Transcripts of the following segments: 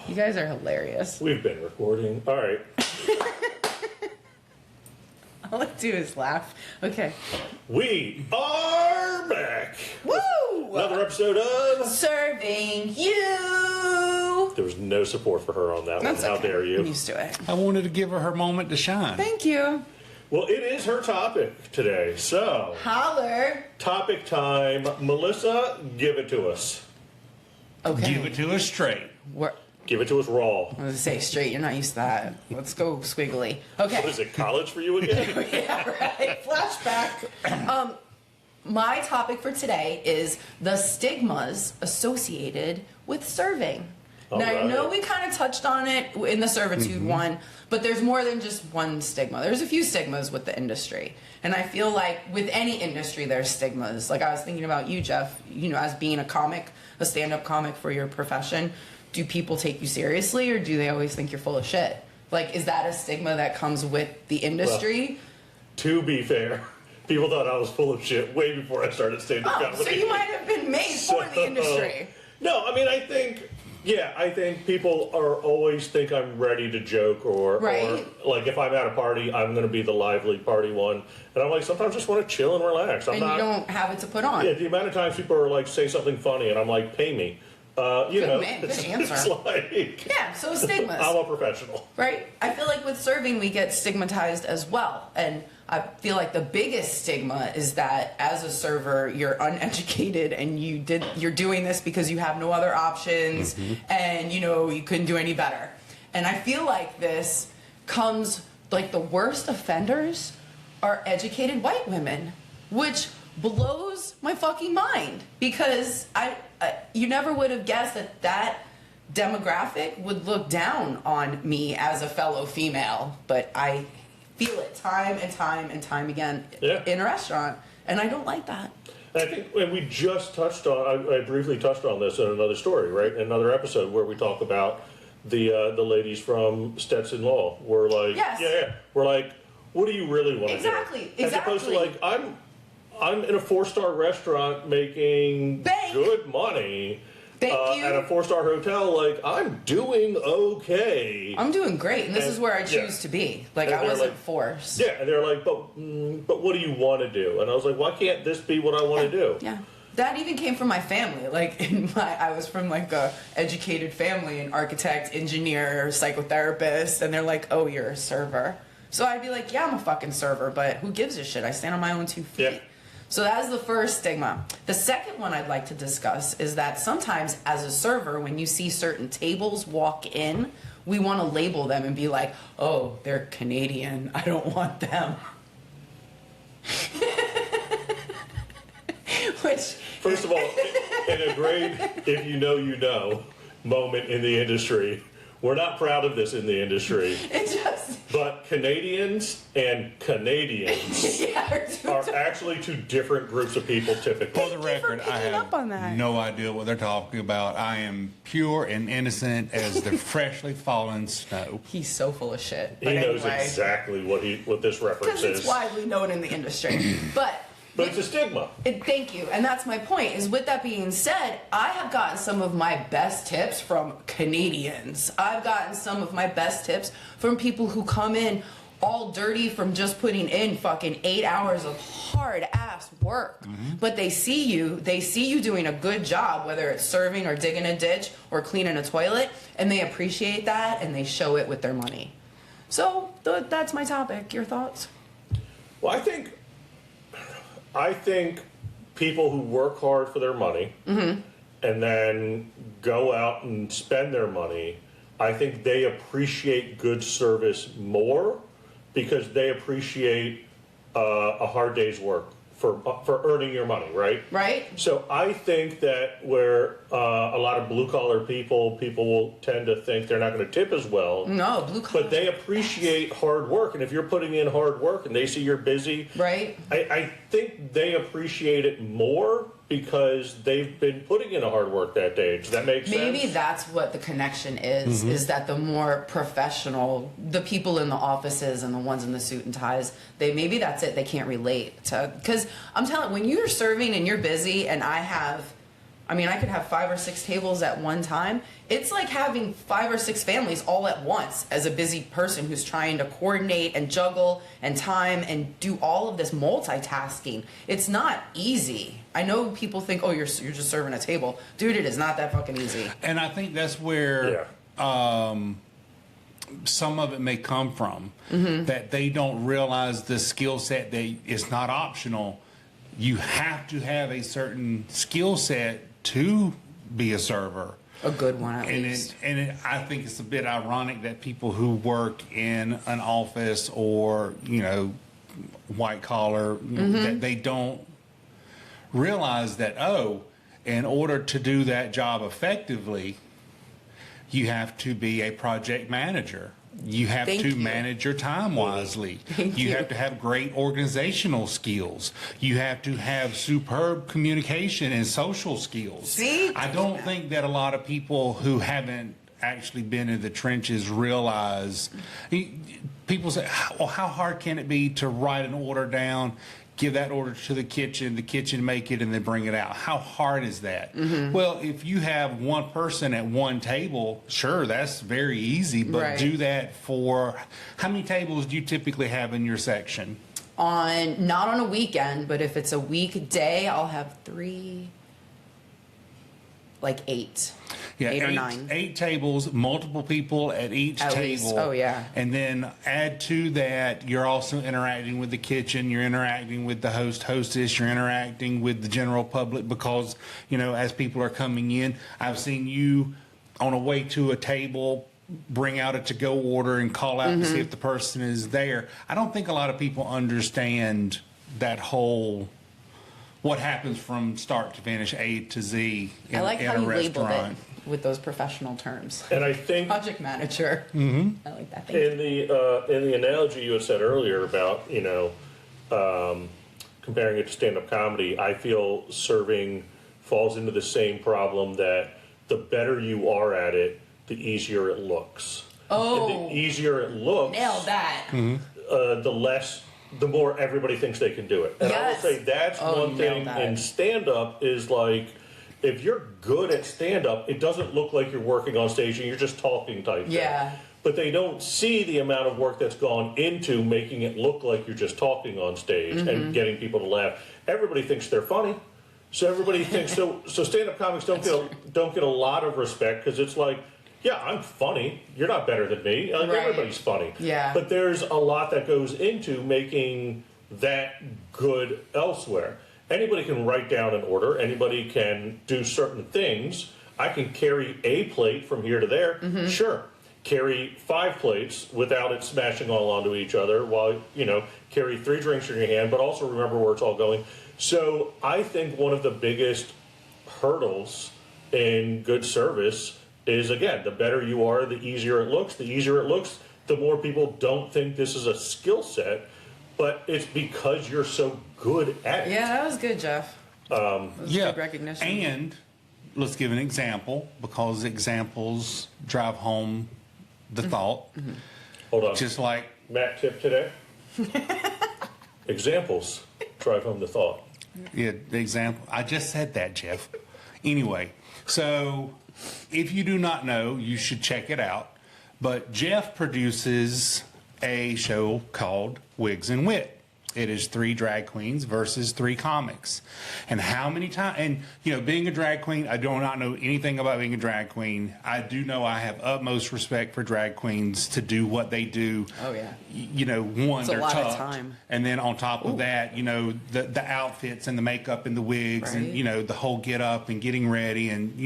You guys are hilarious. We've been recording. All right. All I do is laugh. Okay. We are back. Woo! Another episode of Serving You. There was no support for her on that That's one. How okay. dare you? I'm used to it. I wanted to give her her moment to shine. Thank you. Well, it is her topic today. So, Holler. topic time. Melissa, give it to us. Okay. Give it to us straight. We're, Give it to us raw. I was going to say straight. You're not used to that. Let's go squiggly. Okay. What is it, college for you again? Yeah, right. Flashback. My topic for today is the stigmas associated with serving. All Now, I right. know we kind of touched on it in the servitude one, but there's more than just one stigma. There's a few stigmas with the industry. And I feel like with any industry, there's stigmas. Like I was thinking about you, Jeff, you know, as being a comic, a stand-up comic for your profession. Do people take you seriously or do they always think you're full of shit? Like, is that a stigma that comes with the industry? To be fair, people thought I was full of shit way before I started stand-up comedy. So you might have been made for the industry. No, I mean, I think people are always think I'm ready to joke or like if I'm at a party, I'm going to be the lively party one. And I'm like, sometimes I just want to chill and relax. You don't have it to put on. Yeah, the amount of times people are like, say something funny and I'm like, pay me. Good answer. It's like, Yeah, so stigmas. I'm a professional. Right? I feel like with serving, we get stigmatized as well. And I feel like the biggest stigma is that as a server, you're uneducated and you're doing this because you have no other options and, you know, you couldn't do any better. And I feel like this comes, like the worst offenders are educated white women, which blows my fucking mind because you never would have guessed that demographic would look down on me as a fellow female, but I feel it time and time and time again in a restaurant, and I don't like that. I think when we just touched on, I briefly touched on this in another story, right? In another episode where we talk about the ladies from Stetson Law. We're like, we're like, what do you really want to do? Exactly. As opposed to like, I'm in a 4-star restaurant making good money. Thank you. At a 4-star hotel, like, I'm doing okay. I'm doing great, and this is where I choose to be. Like, I wasn't forced. Yeah, and they're like, but what do you want to do? And I was like, why can't this be what I want to do? Yeah. That even came from my family. Like, I was from like a educated family, an architect, engineer, psychotherapist, and they're like, oh, you're a server. So I'd be like, yeah, I'm a fucking server, but who gives a shit? I stand on my own 2 feet. Yeah. So that is the first stigma. The second one I'd like to discuss is that sometimes as a server, when you see certain tables walk in, we want to label them and be like, oh, they're Canadian. I don't want them. Which, first of all, in a great if you know moment in the industry, we're not proud of this in the industry. But Canadians and Canadians are actually two different groups of people typically. For the record, I have no idea what they're talking about. I am pure and innocent as the freshly fallen snow. He's so full of shit. He knows exactly what this reference is. Because it's widely known in the industry. But it's a stigma. Thank you. And that's my point, is with that being said, I have gotten some of my best tips from Canadians. I've gotten some of my best tips from people who come in all dirty from just putting in fucking 8 hours of hard ass work. But they see you doing a good job, whether it's serving or digging a ditch or cleaning a toilet, and they appreciate that and they show it with their money. So that's my topic. Your thoughts? Well, I think people who work hard for their money and then go out and spend their money, I think they appreciate good service more because they appreciate a hard day's work for earning your money, right? Right. So I think that where a lot of blue-collar people will tend to think they're not going to tip as well. No, blue-collar. But they appreciate hard work, and if you're putting in hard work and they see you're busy, right? I think they appreciate it more because they've been putting in a hard work that day. Does that make sense? Maybe that's what the connection is that the more professional, the people in the offices and the ones in the suit and ties, maybe that's it. They can't relate to, because I'm telling you, when you're serving and you're busy and I I mean, I could have 5 or 6 tables at one time. It's like having 5 or 6 families all at once as a busy person who's trying to coordinate and juggle and time and do all of this multitasking. It's not easy. I know people think, oh, you're just serving a table. Dude, it is not that fucking easy. And I think that's where some of it may come from, that they don't realize the skill set that it's not optional. You have to have a certain skill set to be a server. A good one, at least. I think it's a bit ironic that people who work in an office or, white collar, that they don't realize that, in order to do that job effectively, you have to be a project manager. You have to manage your time wisely. You have to have great organizational skills. You have to have superb communication and social skills. See? I don't think that a lot of people who haven't actually been in the trenches realize. People say, well, how hard can it be to write an order down, give that order to the kitchen make it, and then bring it out? How hard is that? Well, if you have one person at one table, sure, that's very easy, but do that for, how many tables do you typically have in your section? Not on a weekend, but if it's a weekday, I'll have 3, like 8. Yeah, 8 or 9. 8 tables, multiple people at each At table. least. Oh, yeah. And then add to that, you're also interacting with the kitchen, you're interacting with the hostess, you're interacting with the general public because, as people are coming in, I've seen you on a way to a table bring out a to-go order and call out to see if the person is there. I don't think a lot of people understand that whole, what happens from start to finish, A to Z in, I like in how a you labeled restaurant. it with those professional terms. And I think Project manager. I like that. Thank you. in the analogy you had said earlier about comparing it to stand-up comedy, I feel serving falls into the same problem that the better you are at it, the easier it looks. Oh, And the easier it looks, nailed that. the more everybody thinks they can do it. And I will Yes. say that's Oh, one you thing nailed that. in stand-up is like, if you're good at stand-up, it doesn't look like you're working on stage and you're just talking type thing. Yeah. But they don't see the amount of work that's gone into making it look like you're just talking on stage and getting people to laugh. Everybody thinks they're funny. So everybody thinks, so stand-up comics don't get a lot of respect because it's like, yeah, I'm funny. You're not better than me. Like, Right. everybody's funny. Yeah. But there's a lot that goes into making that good elsewhere. Anybody can write down an order. Anybody can do certain things. I can carry a plate from here to there. Sure. Carry 5 plates without it smashing all onto each other while, carry 3 drinks in your hand, but also remember where it's all going. So I think one of the biggest hurdles in good service is, again, the better you are, the easier it looks. The easier it looks, the more people don't think this is a skill set, but it's because you're so good at it. Yeah, that was good, Jeff. That was good recognition. And let's give an example because examples drive home the thought. Hold on. Just like Matt tip today. Examples drive home the thought. the example. I just said that, Jeff. Anyway, so if you do not know, you should check it out. But Jeff produces a show called Wigs and Wit. It is 3 drag queens versus 3 comics. And how many times, and being a drag queen, I do not know anything about being a drag queen. I do know I have utmost respect for drag queens to do what they do. Oh, yeah. One, It's a they're lot of tough. time. And then on top of that, the outfits and the makeup and the wigs Right. and, the whole get up and getting ready and,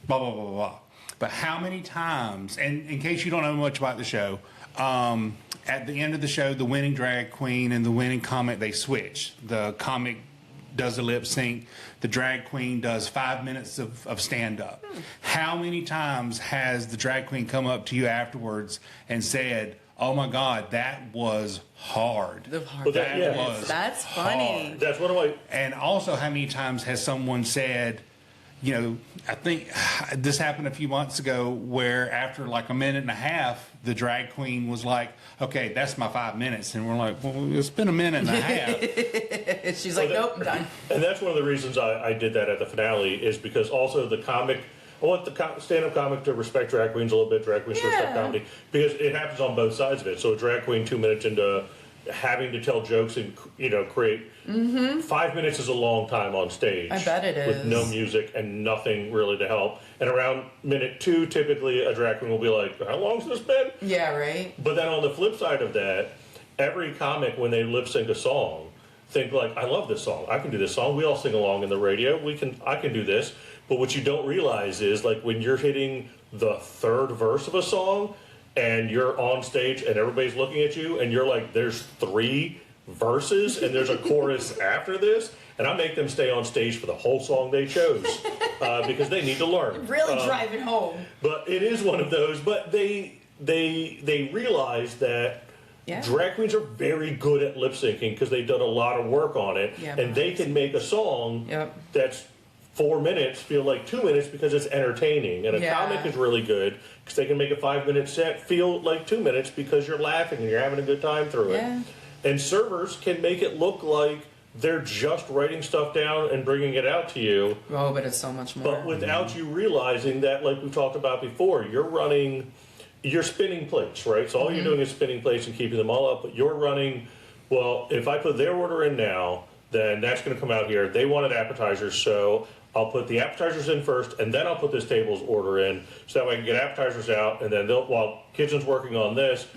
blah, blah, blah, blah. But how many times, and in case you don't know much about the show, at the end of the show, the winning drag queen and the winning comic, they switch. The comic does a lip sync. The drag queen does 5 minutes of stand-up. How many times has the drag queen come up to you afterwards and said, oh my God, that was hard. But That was That's funny. hard. That's one of my. And also, how many times has someone said, I think this happened a few months ago where after like a minute and a half, the drag queen was like, okay, that's my 5 minutes. And we're like, well, it's been a minute and a half. She's like, nope, I'm done. And that's one of the reasons I did that at the finale, is because also the comic, I want the stand-up comic to respect drag queens a little bit, drag queens to respect comedy, because it happens on both sides of it. So a drag queen 2 minutes into having to tell jokes and create 5 minutes is a long time on stage. I bet it is. With no music and nothing really to help. And around minute 2, typically a drag queen will be like, how long's this been? Yeah, right. But then on the flip side of that, every comic, when they lip sync a song, think like, I love this song. I can do this song. We all sing along in the radio. I can do this. But what you don't realize is, like, when you're hitting the third verse of a song and you're on stage and everybody's looking at you and you're like, there's 3 verses and there's a chorus after this, and I make them stay on stage for the whole song they chose because they need to learn. Really drive it home. But it is one of those. But they realize that drag queens are very good at lip syncing because they've done a lot of work on it, and they can make a song that's 4 minutes feel like 2 minutes because it's entertaining. And a comic is really good because they can make a 5-minute set feel like 2 minutes because you're laughing and you're having a good time through it. And servers can make it look like they're just writing stuff down and bringing it out to you. Oh, but it's so much more. But without you realizing that, like we talked about before, you're spinning plates, right? So all you're doing is spinning plates and keeping them all up, but you're running, well, if I put their order in now, then that's going to come out here. They wanted appetizers, so I'll put the appetizers in first, and then I'll put this table's order in, so that way I can get appetizers out, and then while kitchen's working on this.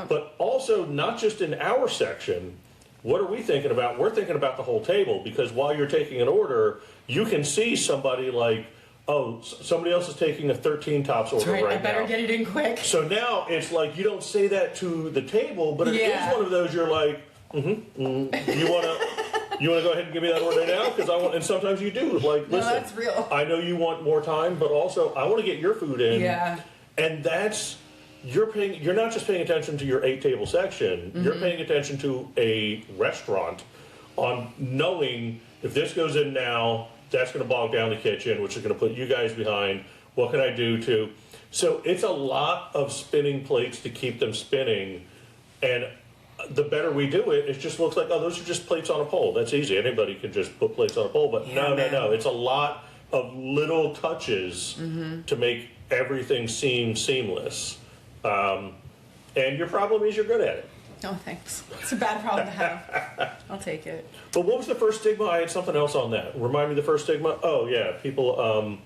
But also, not just in our section, what are we thinking about? We're thinking about the whole table, because while you're taking an order, you can see somebody like, oh, somebody else is taking a 13 tops order right now. I better get it in quick. So now it's like, you don't say that to the table, but it is one of those you're like, you want to go ahead and give me that order now? Because I want, and sometimes you do. Like, listen, no, that's real. I know you want more time, but also I want to get your food in. And that's, you're not just paying attention to your 8-table section. You're paying attention to a restaurant on knowing if this goes in now, that's going to bog down the kitchen, which is going to put you guys behind. What can I do to? So it's a lot of spinning plates to keep them spinning. And the better we do it, it just looks like, oh, those are just plates on a pole. That's easy. Anybody can just put plates on a pole. But no. It's a lot of little touches to make everything seem seamless. And your problem is you're good at it. No, thanks. It's a bad problem to have. I'll take it. But what was the first stigma? I had something else on that. Remind me the first stigma? Oh, yeah. People...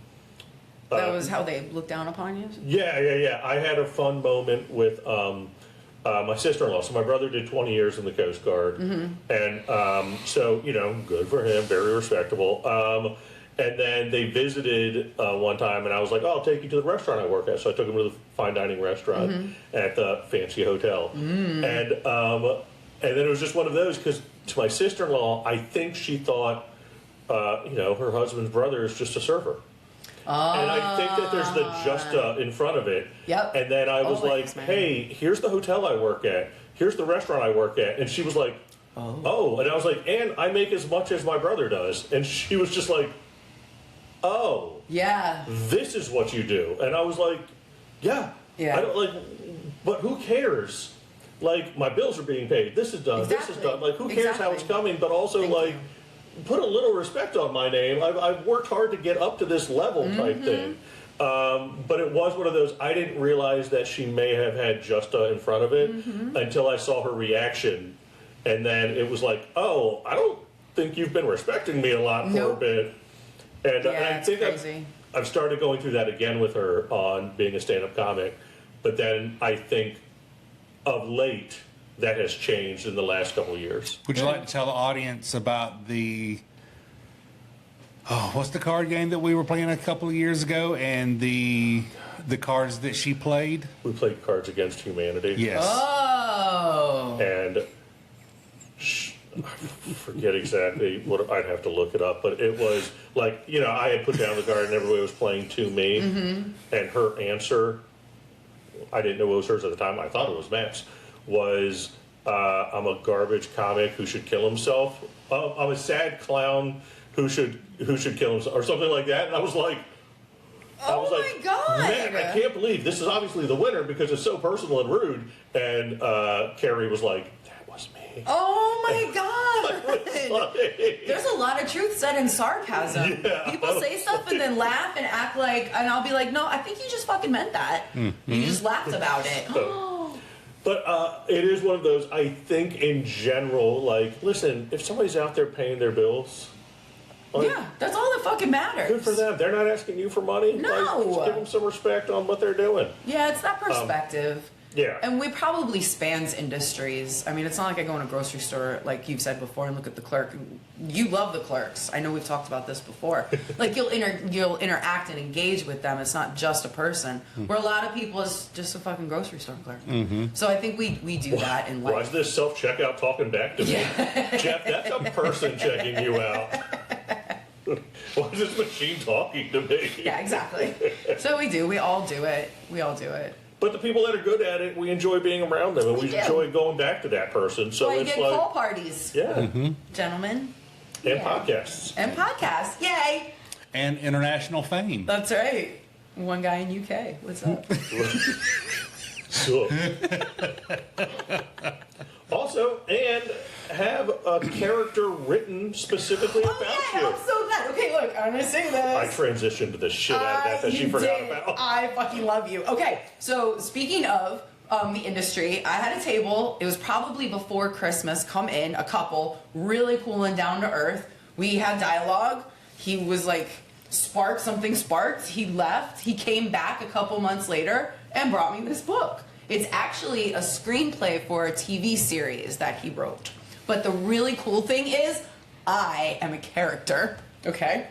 that was how they looked down upon you? Yeah. I had a fun moment with... my sister-in-law. So my brother did 20 years in the Coast Guard, and so good for him, very respectable. And then they visited one time, and I was like, "Oh, I'll take you to the restaurant I work at." So I took him to the fine dining restaurant at the fancy hotel, and then it was just one of those because to my sister-in-law, I think she thought, her husband's brother is just a server. And I think that there's the justa in front of it. And then I was like, hey, here's the hotel I work at. Here's the restaurant I work at. And she was like, oh. And I was like, and I make as much as my brother does. And she was just like, oh. Yeah. This is what you do. And I was like, yeah. I don't but who cares? Like, my bills are being paid. This is done. This is done. Like, who cares how it's coming? But also, put a little respect on my name. I've worked hard to get up to this level type thing. But it was one of those, I didn't realize that she may have had Justa in front of it until I saw her reaction. And then it was like, oh, I don't think you've been respecting me a lot for a bit. And I think I've started going through that again with her on being a stand-up comic. But then I think of late, that has changed in the last couple of years. Would you like to tell the audience about what's the card game that we were playing a couple of years ago and the cards that she played? We played Cards Against Humanity. Yes. Oh. And I forget exactly what, I'd have to look it up, but it was like, I had put down the card and everybody was playing to me, and her answer, I didn't know it was hers at the time, I thought it was Matt's, was, I'm a garbage comic who should kill himself. I'm a sad clown who who should kill himself or something like that, and I was like. Oh my God. Man, I can't believe this is obviously the winner because it's so personal and rude. And Carrie was like, that was me. Oh my God. Like, There's a lot of truth said in sarcasm. Yeah. People say stuff and then laugh and act like, and I'll be like, no, I think you just fucking meant that. You just laughed about it. But it is one of those, I think in general, like, listen, if somebody's out there paying their bills, like, Yeah, that's all that fucking matters. good for them. They're not asking you for money. No. Like, just give them some respect on what they're doing. Yeah, it's that perspective. Yeah. And we probably spans industries. I mean, it's not like I go in a grocery store, like you've said before, and look at the clerk. You love the clerks. I know we've talked about this before. Like you'll interact and engage with them. It's not just a person. Where a lot of people is just a fucking grocery store clerk. So I think we do that in life. Why is this self-checkout talking back to me? Jeff, that's a person checking you out. Why is this machine talking to me? Yeah, exactly. So we do. We all do it. We all do it. But the people that are good at it, we enjoy being around them, and we do. enjoy going back to that person. So Why you it's get like, call parties, yeah, gentlemen. and Yeah. podcasts. And podcasts. Yay! And international fame. That's right. One guy in UK. What's up? So. Also, and have a character written specifically about you. I'm so glad. Okay, look, I'm gonna say this. I transitioned the shit out of that she You forgot did. about. I fucking love you. Okay, so speaking of the industry, I had a table. It was probably before Christmas. Come in, a couple, really cool and down to earth. We had dialogue. He was like, something sparked. He left. He came back a couple months later and brought me this book. It's actually a screenplay for a TV series that he wrote. But the really cool thing is, I am a character. Okay?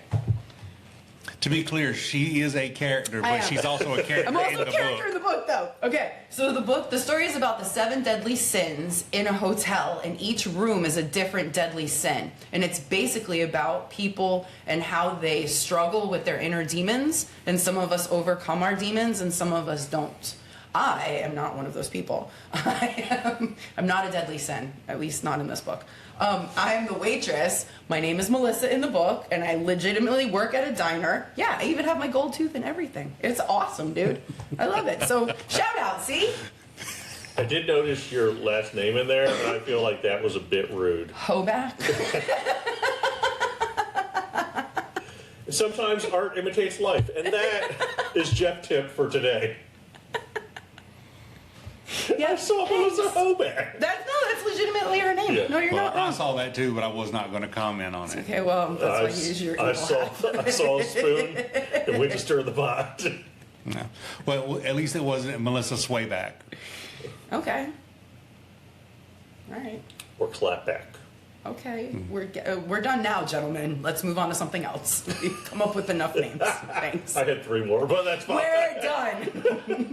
To be clear, she is a character, I but am. she's also a character I'm in also the a character in book. the book, though. Okay, so the story is about the 7 deadly sins in a hotel, and each room is a different deadly sin. And it's basically about people and how they struggle with their inner demons, and some of us overcome our demons, and some of us don't. I am not one of those people. I'm not a deadly sin, at least not in this book. I am the waitress. My name is Melissa in the book, and I legitimately work at a diner. Yeah, I even have my gold tooth and everything. It's awesome, dude. I love it. So, shout out, see? I did notice your last name in there, and I feel like that was a bit rude. Hoback. Sometimes art imitates life, and that is Jeff Tip for today. Yeah, I saw Melissa Hoback. that's legitimately her name. Yeah. No, you're Well, not I wrong. saw that too, but I was not going to comment on it. Okay, well, that's why you use your evil I saw hat. I saw a spoon and went to stir the pot. No. Well, at least it wasn't Melissa Swayback. Okay. All right. Or clapback. Okay, we're done now, gentlemen. Let's move on to something else. We've come up with enough names. Thanks. I had 3 more, but that's fine. We're done.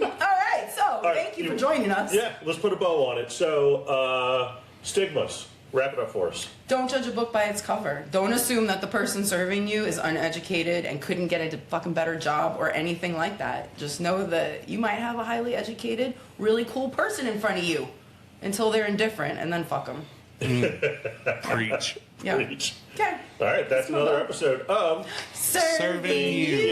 All right, so right, thank you for joining us. Yeah, let's put a bow on it. So, Stigmas. Wrap it up for us. Don't judge a book by its cover. Don't assume that the person serving you is uneducated and couldn't get a fucking better job or anything like that. Just know that you might have a highly educated, really cool person in front of you until they're indifferent, and then fuck them. Preach. Yeah. Preach. Okay. All right, that's Let's move another on. episode of Serving you.